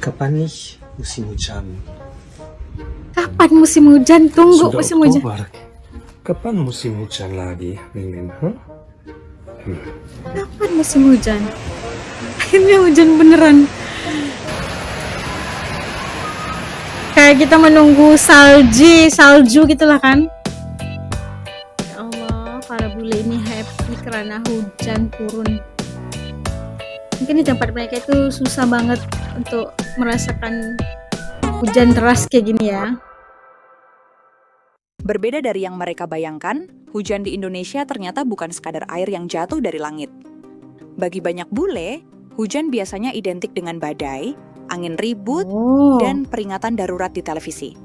Kapan nih musim hujan? Kapan musim hujan? Tunggu Sudah musim hujan. Oktober. Kapan musim hujan lagi, Mimin? Huh? Kapan musim hujan? Akhirnya hujan beneran. Kayak kita menunggu salju gitulah kan. Ya Allah, para bule ini happy karena hujan turun. Mungkin di tempat mereka itu susah banget untuk merasakan hujan deras kayak gini ya. Berbeda dari yang mereka bayangkan, hujan di Indonesia ternyata bukan sekadar air yang jatuh dari langit. Bagi banyak bule, hujan biasanya identik dengan badai, angin ribut, dan peringatan darurat di televisi.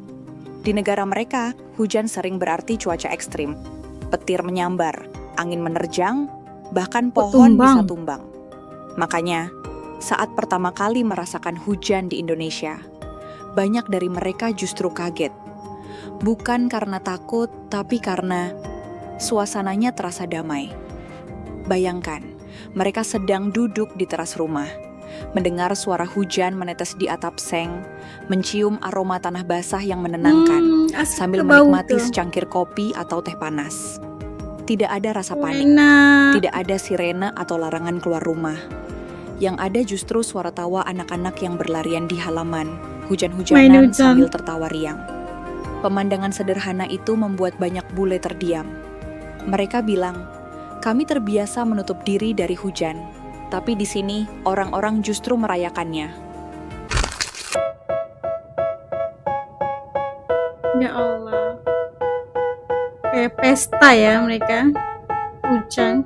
Di negara mereka, hujan sering berarti cuaca ekstrim. Petir menyambar, angin menerjang, bahkan pohon bisa tumbang. Makanya, saat pertama kali merasakan hujan di Indonesia, banyak dari mereka justru kaget. Bukan karena takut, tapi karena suasananya terasa damai. Bayangkan, mereka sedang duduk di teras rumah, mendengar suara hujan menetes di atap seng, mencium aroma tanah basah yang menenangkan, sambil menikmati secangkir kopi atau teh panas. Tidak ada rasa panik, tidak ada sirene atau larangan keluar rumah. Yang ada justru suara tawa anak-anak yang berlarian di halaman, hujan-hujanan sambil tertawa riang. Pemandangan sederhana itu membuat banyak bule terdiam. Mereka bilang, kami terbiasa menutup diri dari hujan, tapi di sini orang-orang justru merayakannya. Ya Allah, kayak pesta ya mereka, hujan.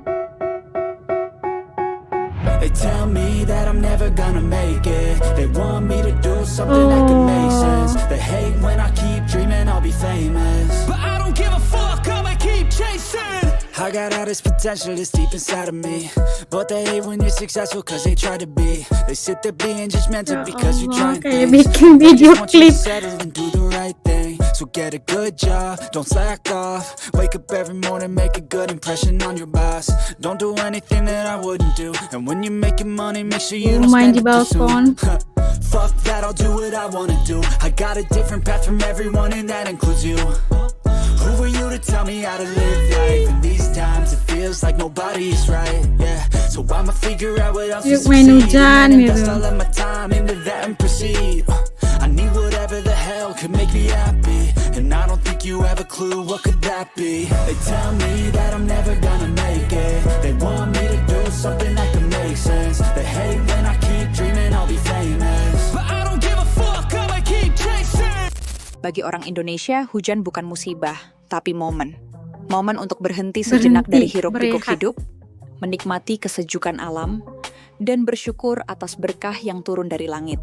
They tell me that I'm never gonna make it. They want me to do something that can make sense. They hate when I keep dreaming I'll be famous, but I don't give a fuck, I'ma keep chasing. I got all this potential that's deep inside of me, but they hate when you're successful cause they try to be. They sit there being judgmental because you're trying kayak things. bikin video klip. Settle and do the right thing. So get a good job, don't slack off. Wake up every morning, make a good impression on your boss. Don't do anything that I wouldn't do. And when you're making money, make sure you don't Main spend di it too soon. balkon. Fuck that, I'll do what I wanna do. I got a different path from everyone and that includes you. Who are you to tell me how to live life? In these times it feels like nobody's right, yeah. So I'ma figure out what else is main succeed, hujan and invest gitu. all of my time into that and proceed. I need whatever the hell could make me happy, and I don't think you have a clue what could that be. They tell me that I'm never gonna make it. They want me to do something that can make sense. They hate when I keep dreaming I'll be famous, but I don't give a fuck, I'ma keep chasing. Bagi orang Indonesia, hujan bukan musibah, tapi momen. Momen untuk berhenti sejenak dari hiruk-pikuk hidup, menikmati kesejukan alam, dan bersyukur atas berkah yang turun dari langit.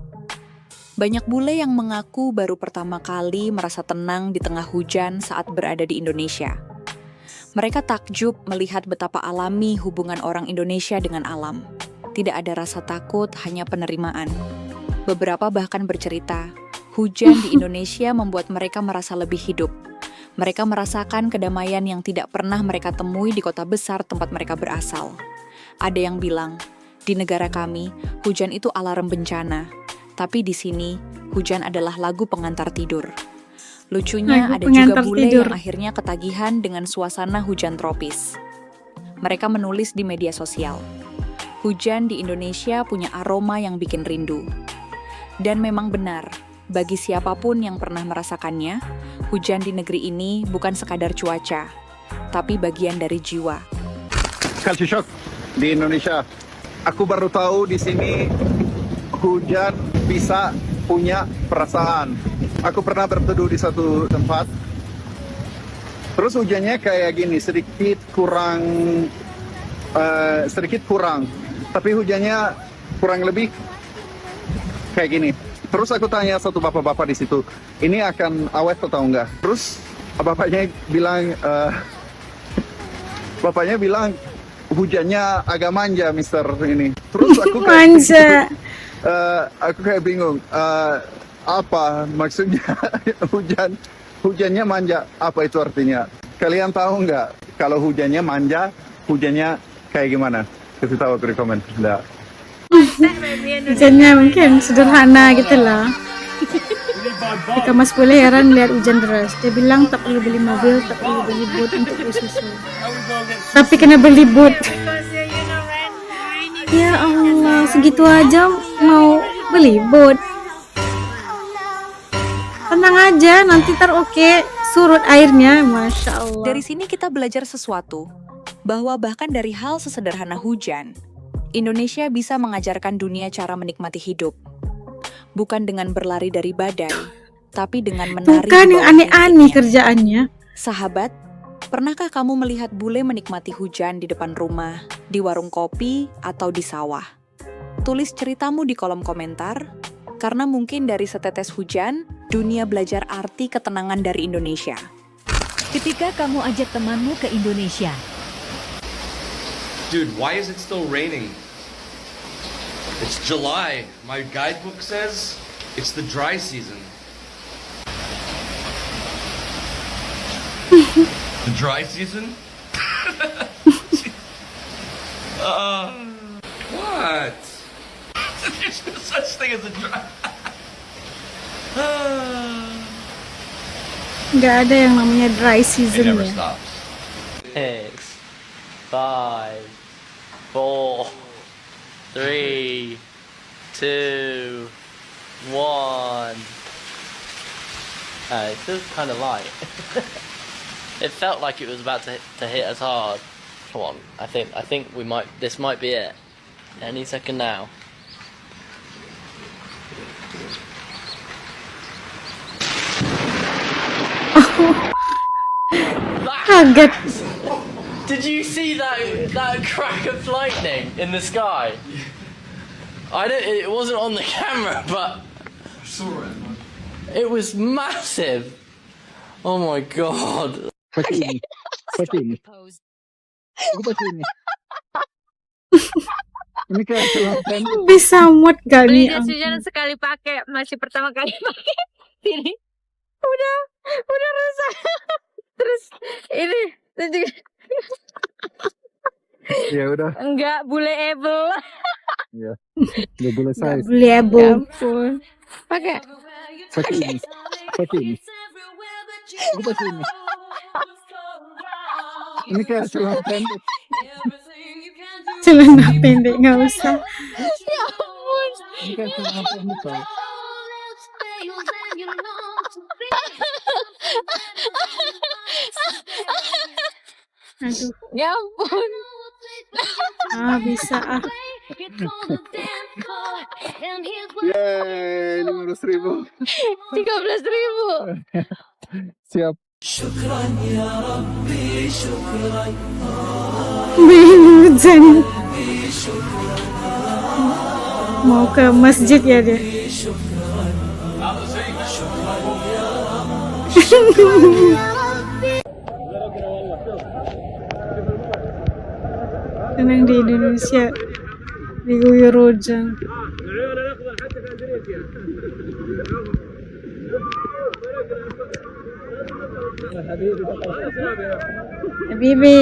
Banyak bule yang mengaku baru pertama kali merasa tenang di tengah hujan saat berada di Indonesia. Mereka takjub melihat betapa alami hubungan orang Indonesia dengan alam. Tidak ada rasa takut, hanya penerimaan. Beberapa bahkan bercerita, hujan di Indonesia membuat mereka merasa lebih hidup. Mereka merasakan kedamaian yang tidak pernah mereka temui di kota besar tempat mereka berasal. Ada yang bilang, di negara kami, hujan itu alarm bencana. Tapi di sini, hujan adalah lagu pengantar tidur. Lucunya, ada juga bule yang akhirnya ketagihan dengan suasana hujan tropis. Mereka menulis di media sosial, hujan di Indonesia punya aroma yang bikin rindu. Dan memang benar, bagi siapapun yang pernah merasakannya, hujan di negeri ini bukan sekadar cuaca, tapi bagian dari jiwa. Culture shock di Indonesia. Aku baru tahu di sini hujan bisa punya perasaan. Aku pernah berteduh di satu tempat. Terus hujannya kayak gini, sedikit kurang. Tapi hujannya kurang lebih kayak gini. Terus aku tanya satu bapak-bapak di situ, ini akan awet atau enggak? Terus bapaknya bilang hujannya agak manja, Mister ini. Terus aku kayak manja. Aku kayak bingung, apa maksudnya hujannya manja? Apa itu artinya? Kalian tahu nggak kalau hujannya manja, hujannya kayak gimana? Kasih tahu aku di komen. Nggak. Hujannya mungkin sederhana gitu lah. Jika Mas boleh heran lihat hujan deras. Dia bilang tak perlu beli mobil, tak perlu beli boot untuk beli susu. Tapi kena beli boot. Ya Allah, segitu aja mau beli boot. Tenang aja, nanti oke surut airnya, Masya Allah. Dari sini kita belajar sesuatu, bahwa bahkan dari hal sesederhana hujan, Indonesia bisa mengajarkan dunia cara menikmati hidup. Bukan dengan berlari dari badai, tapi dengan menari. Bukan di yang bawah aneh-aneh rintiknya. kerjaannya. Sahabat, pernahkah kamu melihat bule menikmati hujan di depan rumah, di warung kopi, atau di sawah? Tulis ceritamu di kolom komentar, karena mungkin dari setetes hujan, dunia belajar arti ketenangan dari Indonesia. Ketika kamu ajak temanmu ke Indonesia, Dude, why is it still raining? It's July. My guidebook says it's the dry season. The dry season? What? There's no such thing as a dry. Nggak ada yang namanya dry It season never ya. stops. 6, 5, 4, 3, 2, 1. It feels kind of light. It felt like it was about to hit us hard. Come on, I think this might be it. Any second now. Kaget. Did you see that crack of lightning in the sky? It wasn't on the camera, but it was massive. Oh my god. Pakai ini. Aku pakai ini. Ini kayak celana pendek. Bisa muat gak Beli nih? jas hujan sekali pakai, masih pertama kali pakai. Ini udah rusak. Terus ini Ya udah. enggak buleable. Ya. Udah boleh size. Reliable. Ampun. Pakai Pakai ini. Pakai ini. Aku pakai ini. Ini kayak celana pendek. Celana pendek nggak usah. Ini kayak celana pendek. Tau. Aduh. ya ampun. Bisa ah. Yeay, 500.000. 13.000. Siap. Beli hujan. Mau ke masjid ya dia. Senang di Indonesia diguyur hujan. Habibi.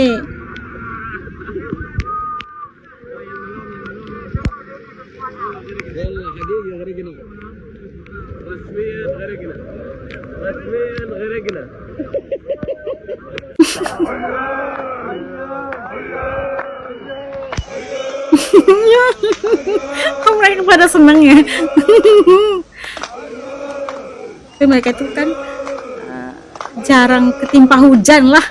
Kok mereka pada seneng ya? Tapi mereka itu kan jarang ketimpa hujan lah.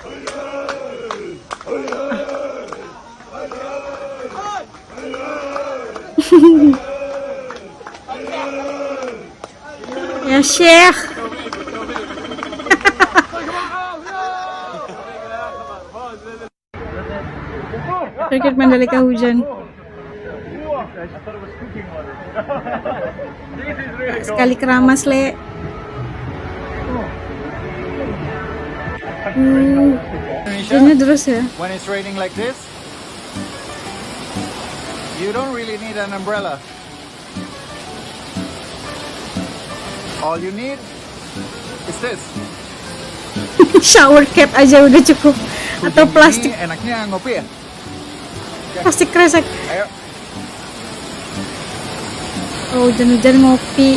Ya Syekh. Sirkuit Mandalika hujan. Sekali keramas le. Hujannya terus ya. When it's raining like this, you don't really need an umbrella. All you need is this. Shower cap aja udah cukup. Atau Hujan plastik gini enaknya ngopi ya? plastik kresek. Ayo. Oh, hujan-hujan ngopi.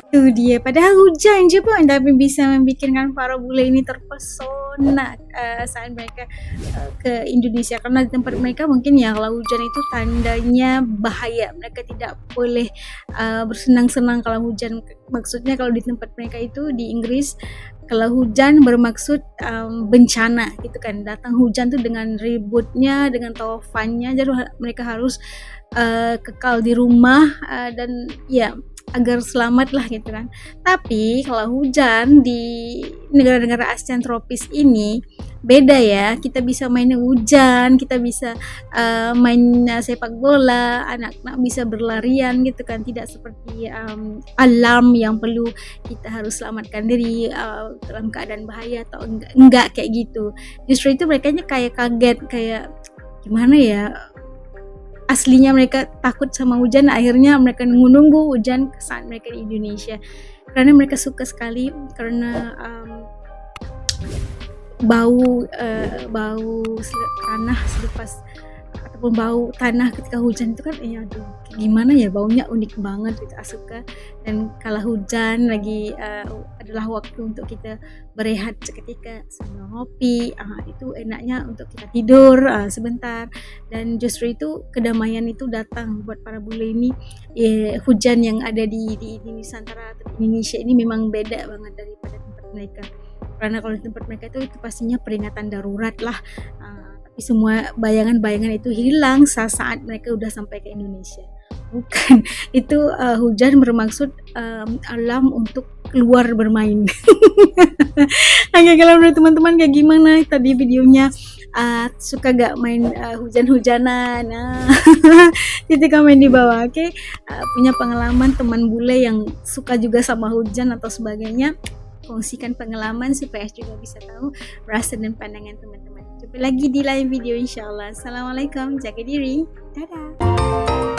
Itu dia. Padahal hujan je pun, tapi bisa membikinkan para bule ini terpesona saat mereka ke Indonesia. Karena di tempat mereka mungkin ya kalau hujan itu tandanya bahaya. Mereka tidak boleh bersenang-senang kalau hujan. Maksudnya kalau di tempat mereka itu di Inggris, kalau hujan bermaksud bencana gitu kan. Datang hujan tuh dengan ributnya, dengan taufannya, jadi mereka harus kekal di rumah dan ya agar selamat lah gitu kan. Tapi kalau hujan di negara-negara ASEAN tropis ini beda ya. Kita bisa main hujan, kita bisa main sepak bola, anak-anak bisa berlarian gitu kan. Tidak seperti alam yang perlu kita harus selamatkan diri dalam keadaan bahaya atau enggak kayak gitu. Justru itu mereka kayak kaget, kayak gimana ya, aslinya mereka takut sama hujan, akhirnya mereka nunggu hujan saat mereka di Indonesia karena mereka suka sekali karena bau tanah selepas ataupun bau tanah ketika hujan itu kan aduh gimana ya, baunya unik banget gitu, suka. Dan kalau hujan lagi adalah waktu untuk kita berehat seketika sambil ngopi, itu enaknya untuk kita tidur sebentar. Dan justru itu kedamaian itu datang buat para bule ini. Hujan yang ada di Nusantara atau di Indonesia ini memang beda banget daripada tempat mereka. Karena kalau di tempat mereka itu pastinya peringatan darurat lah. Tapi semua bayangan-bayangan itu hilang saat mereka udah sampai ke Indonesia. Bukan, itu hujan bermaksud alam untuk keluar bermain. Oke, kalau menurut teman-teman kayak gimana tadi videonya? Suka gak main hujan-hujanan? Titik komen di bawah. Oke. Punya pengalaman teman bule yang suka juga sama hujan atau sebagainya, kongsikan pengalaman supaya juga bisa tahu rasa dan pandangan teman-teman. Jumpa lagi di lain video insyaallah. Assalamualaikum, jaga diri, dadah.